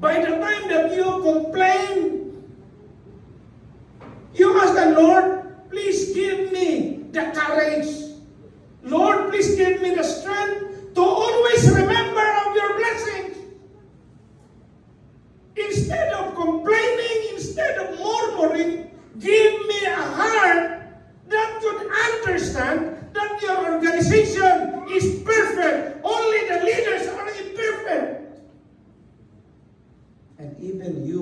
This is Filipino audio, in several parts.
By the time that you complain, you ask the Lord, please give me the courage. Lord, please give me the strength to always remember of your blessings. Instead of complaining, instead of murmuring, give me a heart that could understand that your organization is perfect. Only the leaders are imperfect. And even you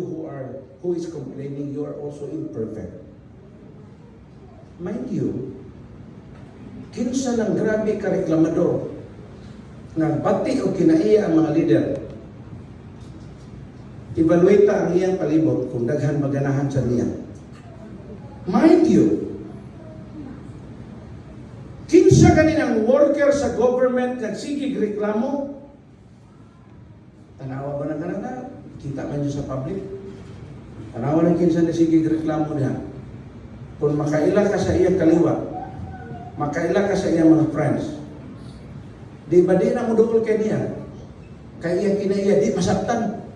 who is complaining, you are also imperfect. Mind you, kinsa ng grabe ka reklamador nagbati o kinaiya ang mga leader. Evaluate ang iyang palibot kung daghan maganahan sa niya. Mind you, kinsa kaninang worker sa government kag sige reklamo, tanawa ba na kanana? Kita man dyan sa public. Tanawa ng kinsa na sige reklamo niya. Kung makaila ka sa iyang kaliwa, makaila ka sa iyang mga friends, di ba di na mo dool kay niya? Kay iyang kinaiya, di masabtan.